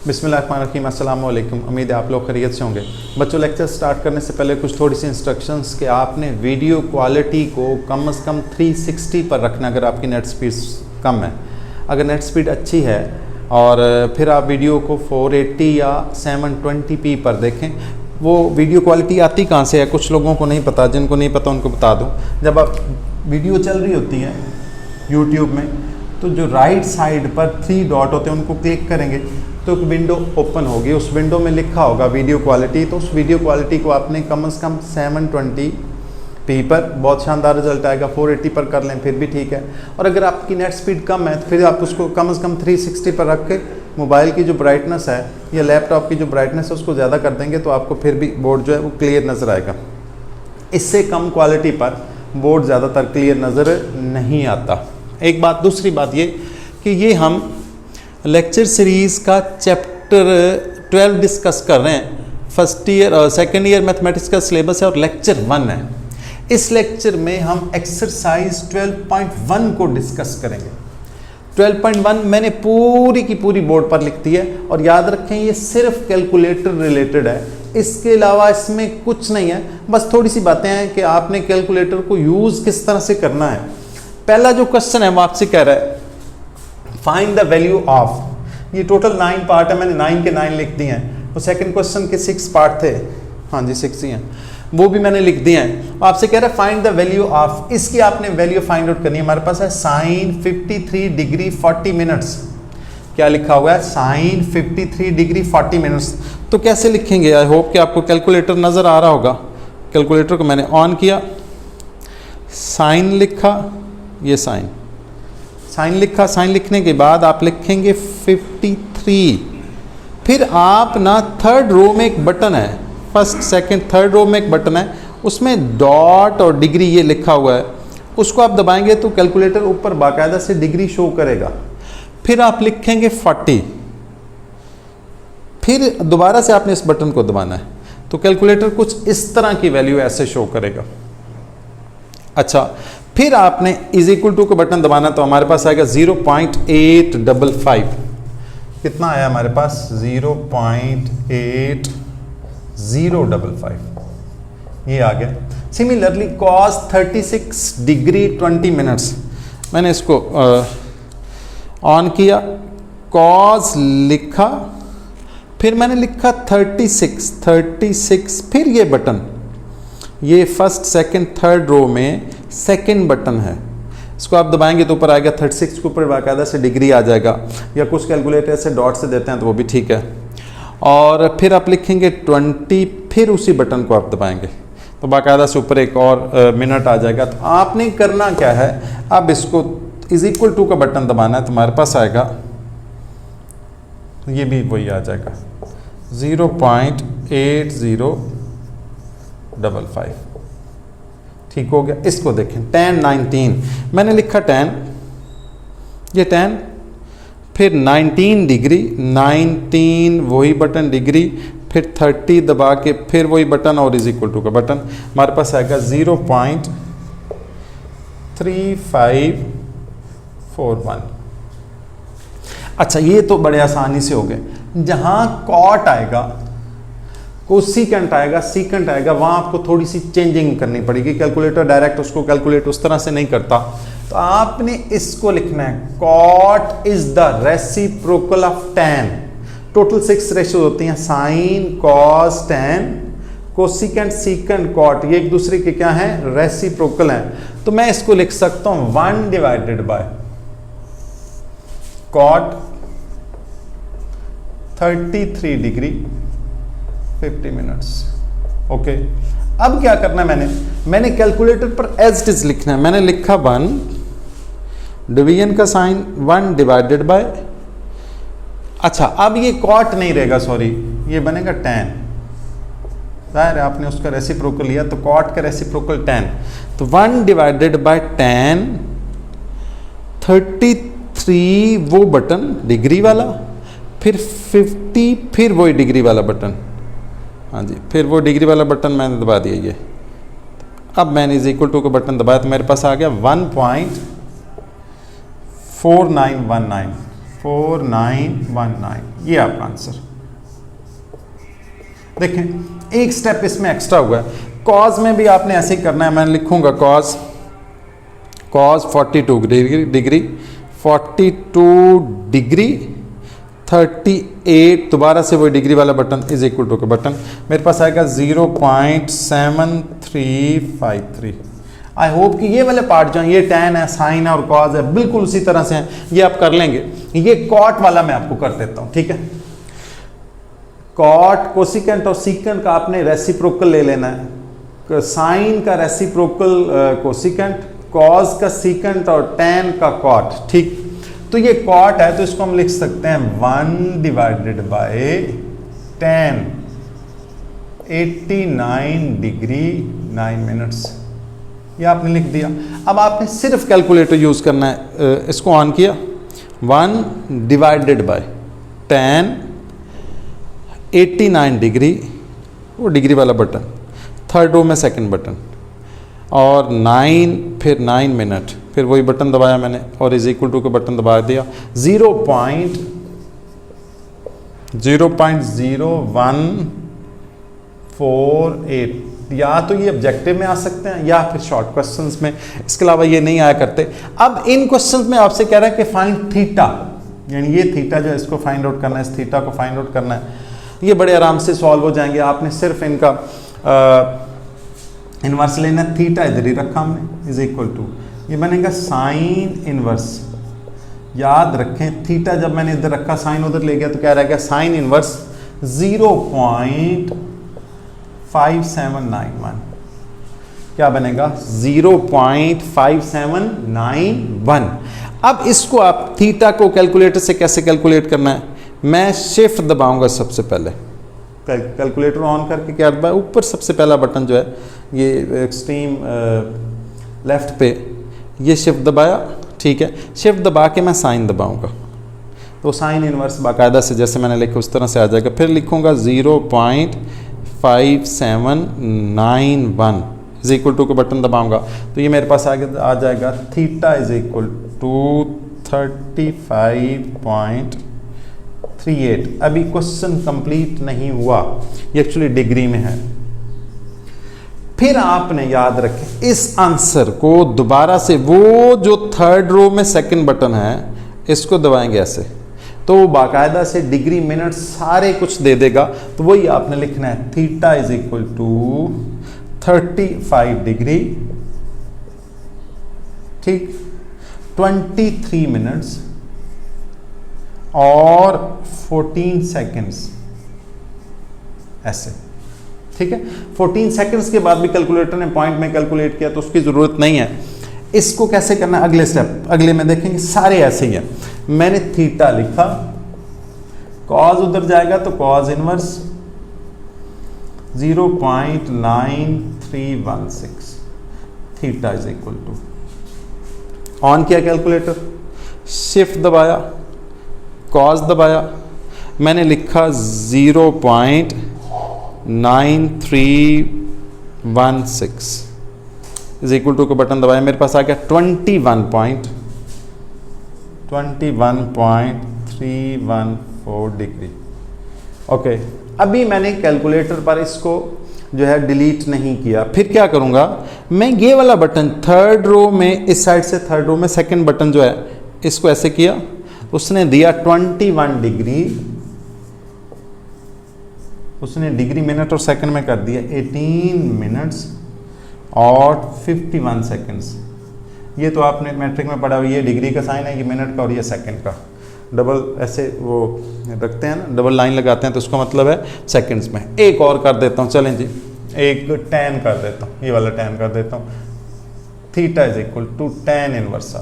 बिस्मिल्लाहिर्रहमानिर्रहीम, अस्सलाम वालेकुम। उम्मीद है आप लोग खैरियत से होंगे। बच्चों, लेक्चर स्टार्ट करने से पहले कुछ थोड़ी सी इंस्ट्रक्शंस कि आपने वीडियो क्वालिटी को कम से कम 360 पर रखना अगर आपकी नेट स्पीड कम है। अगर नेट स्पीड अच्छी है और फिर आप वीडियो को 480 या 720p पर देखें। वो वीडियो क्वालिटी आती कहाँ से है, कुछ लोगों को नहीं पता, जिनको नहीं पता उनको बता दूँ। जब आप वीडियो चल रही होती है यूट्यूब में, तो जो राइट साइड पर 3 डॉट होते हैं उनको क्लिक करेंगे तो एक विंडो ओपन होगी। उस विंडो में लिखा होगा वीडियो क्वालिटी, तो उस वीडियो क्वालिटी को आपने कम से कम 720p पर, बहुत शानदार रिजल्ट आएगा। 480 पर कर लें फिर भी ठीक है। और अगर आपकी नेट स्पीड कम है तो फिर आप उसको कम से कम 360 पर रख के मोबाइल की जो ब्राइटनेस है या लैपटॉप की जो ब्राइटनेस है उसको ज़्यादा कर देंगे तो आपको फिर भी बोर्ड जो है वो क्लियर नज़र आएगा। इससे कम क्वालिटी पर बोर्ड ज़्यादातर क्लियर नज़र नहीं आता। एक बात। दूसरी बात ये कि ये हम लेक्चर सीरीज़ का चैप्टर 12 डिस्कस कर रहे हैं। फर्स्ट ईयर और सेकेंड ईयर मैथमेटिक्स का सिलेबस है और लेक्चर 1 है। इस लेक्चर में हम एक्सरसाइज 12.1 को डिस्कस करेंगे। 12.1 मैंने पूरी की पूरी बोर्ड पर लिख दी है और याद रखें ये सिर्फ कैलकुलेटर रिलेटेड है, इसके अलावा इसमें कुछ नहीं है। बस थोड़ी सी बातें हैं कि आपने कैलकुलेटर को यूज़ किस तरह से करना है। पहला जो क्वेश्चन है वो आपसे कह रहा है फाइंड द वैल्यू ऑफ। ये टोटल 9 पार्ट है, मैंने 9 के 9 लिख दिए हैं। तो सेकंड क्वेश्चन के 6 पार्ट थे, हाँ जी 6 ही हैं, वो भी मैंने लिख दिए हैं। आपसे कह रहा है फाइंड द वैल्यू ऑफ। इसकी आपने वैल्यू फाइंड आउट करनी है। हमारे पास है साइन 53 डिग्री 40 मिनट्स। क्या लिखा हुआ है? Sine 53 degree 40 minutes. तो कैसे लिखेंगे? आई होप कि आपको कैलकुलेटर नज़र आ रहा होगा। कैलकुलेटर को मैंने ऑन किया, साइन लिखा, ये साइन लिखा। साइन लिखने के बाद आप लिखेंगे 53। फिर आप ना थर्ड रो में एक बटन है, फर्स्ट सेकंड थर्ड रो में एक बटन है, उसमें डॉट और डिग्री ये लिखा हुआ है, उसको आप दबाएंगे तो कैलकुलेटर ऊपर बाकायदा से डिग्री शो करेगा। फिर आप लिखेंगे 40। फिर दोबारा से आपने इस बटन को दबाना है तो कैलकुलेटर कुछ इस तरह की वैल्यू ऐसे शो करेगा। अच्छा, फिर आपने इज इक्वल टू का बटन दबाना तो हमारे पास आएगा 0.855। कितना आया हमारे पास? 0.8055 ये आ गया। सिमिलरली cos 36 डिग्री 20 मिनट्स, मैंने इसको ऑन किया, cos लिखा, फिर मैंने लिखा 36, फिर ये बटन, ये फर्स्ट सेकंड थर्ड रो में सेकंड बटन है, इसको आप दबाएंगे तो ऊपर आएगा 36 के ऊपर बाकायदा से डिग्री आ जाएगा। या कुछ कैलकुलेटर से डॉट से देते हैं तो वो भी ठीक है। और फिर आप लिखेंगे 20, फिर उसी बटन को आप दबाएंगे तो बाकायदा से ऊपर एक और मिनट आ जाएगा। तो आपने करना क्या है, अब इसको इज इक्वल टू का बटन दबाना है तो हमारे पास आएगा, ये भी वही आ जाएगा 0.8055। ठीक हो गया। इसको देखें tan 19, मैंने लिखा tan, ये tan, फिर 19 डिग्री, 19 वही बटन डिग्री, फिर 30 दबा के फिर वही बटन और इज इक्वल टू का बटन, हमारे पास आएगा 0.3541। अच्छा, ये तो बड़े आसानी से हो गए। जहां कॉट आएगा, कोसिकेंट आएगा, सीकेंट आएगा, वहां आपको थोड़ी सी चेंजिंग करनी पड़ेगी। कैलकुलेटर डायरेक्ट उसको कैलकुलेट उस तरह से नहीं करता, तो आपने इसको लिखना है cot is the reciprocal of tan। Total 6 ratio होती हैं, sine, cos, tan, cosecant, secant, cot, ये एक दूसरे के क्या हैं? रेसिप्रोकल हैं। तो मैं इसको लिख सकता हूं 1 divided by cot 33 degree 50 minutes. Okay, अब क्या करना है, मैंने कैलकुलेटर पर एज इट इज लिखना है। मैंने लिखा 1, डिवीजन का साइन 1 डिवाइडेड बाय, अच्छा अब ये कॉट नहीं रहेगा, सॉरी, ये बनेगा tan। जाहिर है आपने उसका रेसिप्रोकल लिया तो कॉट का रेसिप्रोकल tan, तो 1 डिवाइडेड बाय tan 33 वो बटन डिग्री वाला, फिर 50, फिर वही डिग्री वाला बटन, हाँ जी, फिर वो डिग्री वाला बटन मैंने दबा दिया ये। अब मैंने इज इक्वल टू का बटन दबाया तो मेरे पास आ गया 1.4919 4919, ये आपका आंसर। देखें एक स्टेप इसमें एक्स्ट्रा हुआ है। कॉज में भी आपने ऐसे ही करना है। मैं लिखूंगा कॉज 42 डिग्री 42 डिग्री 38, दोबारा से वही डिग्री वाला बटन इज इक्वल टू का बटन, मेरे पास आएगा 0.7353। आई होप कि ये वाले पार्ट जो हैं, ये tan है, साइन है और कॉज है, बिल्कुल उसी तरह से हैं, ये आप कर लेंगे। ये कॉट वाला मैं आपको कर देता हूं, ठीक है। कॉट कोसिकेंट और सीकेंट का आपने रेसिप्रोकल ले लेना है। साइन का रेसिप्रोकल कोसिकेंट, कॉज का सीकेंट और tan का कॉट, ठीक। तो ये कॉट है तो इसको हम लिख सकते हैं 1 divided bye tan 89 degree 9 minutes, ये आपने लिख दिया। अब आपने सिर्फ कैलकुलेटर यूज करना है। इसको ऑन किया, 1 डिवाइडेड बाय tan 89 डिग्री, वो डिग्री वाला बटन, थर्ड रो में सेकंड बटन, और 9 फिर 9 मिनट, फिर वही बटन दबाया मैंने और इज इक्वल टू का बटन दबा दिया। 0.0148, या तो ये ऑब्जेक्टिव में आ सकते हैं या फिर शॉर्ट क्वेश्चंस में, इसके अलावा ये नहीं आया करते। अब इन क्वेश्चंस में आपसे कह रहा है कि फाइंड थीटा, यानी ये थीटा जो है इसको फाइंड आउट करना है, इस थीटा को फाइंड आउट करना है। ये बड़े आराम से सॉल्व हो जाएंगे। आपने सिर्फ इनका इन्वर्स लेना है। थीटा इधर ही रखा हमने, इज इक्वल टू, ये बनेगा साइन इनवर्स। याद रखें थीटा जब मैंने इधर रखा, साइन उधर ले गया तो क्या रहेगा, साइन इनवर्स 0.5791, क्या बनेगा 0.5791। अब इसको आप थीटा को कैलकुलेटर से कैसे कैलकुलेट करना है, मैं शिफ्ट दबाऊंगा सबसे पहले, कैलकुलेटर ऑन करके क्या दबाया, ऊपर सबसे पहला बटन जो है ये एक्सट्रीम लेफ्ट पे, ये शिफ्ट दबाया, ठीक है। शिफ्ट दबा के मैं साइन दबाऊंगा तो साइन इनवर्स बाकायदा से जैसे मैंने लिखा उस तरह से आ जाएगा। फिर लिखूंगा 0.5791 इज इक्वल टू का बटन दबाऊंगा तो ये मेरे पास आगे आ जाएगा थीटा इज इक्वल टू 35.38। अभी क्वेश्चन कंप्लीट नहीं हुआ, ये एक्चुअली डिग्री में है। फिर आपने याद रखें इस आंसर को दोबारा से वो जो थर्ड रो में सेकंड बटन है इसको दबाएंगे ऐसे, तो वो बाकायदा से डिग्री मिनट सारे कुछ दे देगा। तो वही आपने लिखना है, theta is equal to 35 degree, ठीक, 23 मिनट्स और 14 सेकेंड्स, ऐसे, ठीक है। 14 सेकंड्स के बाद भी कैलकुलेटर ने पॉइंट में कैलकुलेट किया तो उसकी ज़रूरत नहीं है। इसको कैसे करना है, अगले स्टेप, अगले में देखेंगे, सारे ऐसे ही हैं। मैंने थीटा लिखा, कॉज उधर जाएगा तो cos inverse 0.9316, theta is equal to, on किया कैलकुलेटर, शिफ्ट दबाया, कॉज दबाया, मैंने लिखा 0.9316 इज इक्वल टू का बटन दबाया, मेरे पास आ गया 21.314 डिग्री। ओके, अभी मैंने कैलकुलेटर पर इसको जो है डिलीट नहीं किया। फिर क्या करूंगा, मैं ये वाला बटन थर्ड रो में, इस साइड से थर्ड रो में सेकंड बटन जो है इसको ऐसे किया, उसने दिया 21 डिग्री, उसने डिग्री मिनट और सेकंड में कर दिया 18 मिनट्स और 51 सेकंड्स। ये तो आपने मैट्रिक में पढ़ा हुआ, ये डिग्री का साइन है, ये मिनट का और ये सेकंड का, डबल ऐसे वो रखते हैं ना, डबल लाइन लगाते हैं तो उसका मतलब है सेकंड्स में। एक और कर देता हूँ, चलें जी, एक tan कर देता हूँ, ये वाला tan कर देता हूँ। Theta is equal to tan inverse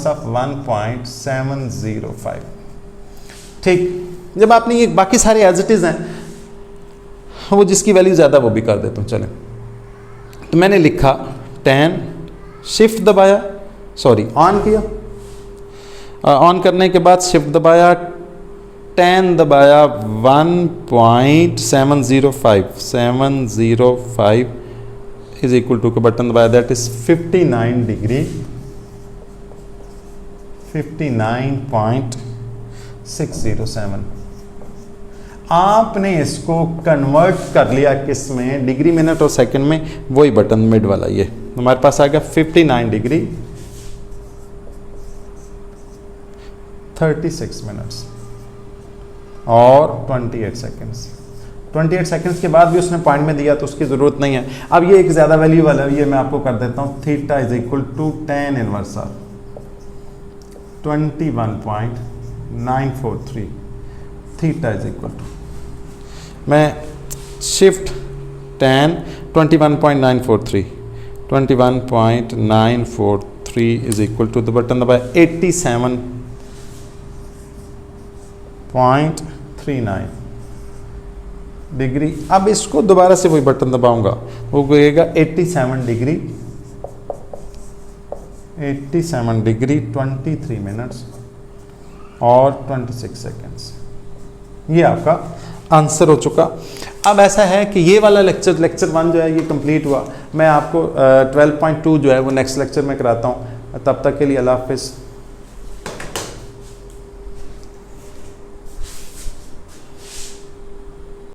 of 1.705, ठीक। जब आपने ये बाकी सारे एज इट इज हैं, वो जिसकी वैल्यू ज़्यादा वो भी कर देता हूँ, चलें। तो मैंने लिखा tan, शिफ्ट दबाया, सॉरी ऑन किया, ऑन करने के बाद शिफ्ट दबाया, tan दबाया 1.705 इज इक्वल टू का बटन दबाया, दैट इज 59 डिग्री 59.607। आपने इसको कन्वर्ट कर लिया किस में, डिग्री, मिनट और सेकंड में, वही बटन मिड वाला ये हमारे पास आ गया 59 डिग्री 36 मिनट्स और 28 सेकंड्स। 28 सेकंड्स के बाद भी उसने पॉइंट में दिया तो उसकी ज़रूरत नहीं है। अब ये एक ज़्यादा वैल्यू वाला है, ये मैं आपको कर देता हूँ, theta is equal to tan inverse of 21.943, theta is equal to, मैं shift tan 21.943 is equal to the button दबाया 87.39 डिग्री। अब इसको दोबारा से वही बटन दबाऊंगा, वो कहेगा 87 डिग्री 23 मिनट्स और 26 सेकेंड्स। ये आपका आंसर हो चुका। अब ऐसा है कि ये वाला लेक्चर 1 जो है ये कंप्लीट हुआ। मैं आपको 12.2 जो है वो नेक्स्ट लेक्चर में कराता हूँ। तब तक के लिए अल्लाह हाफिज़।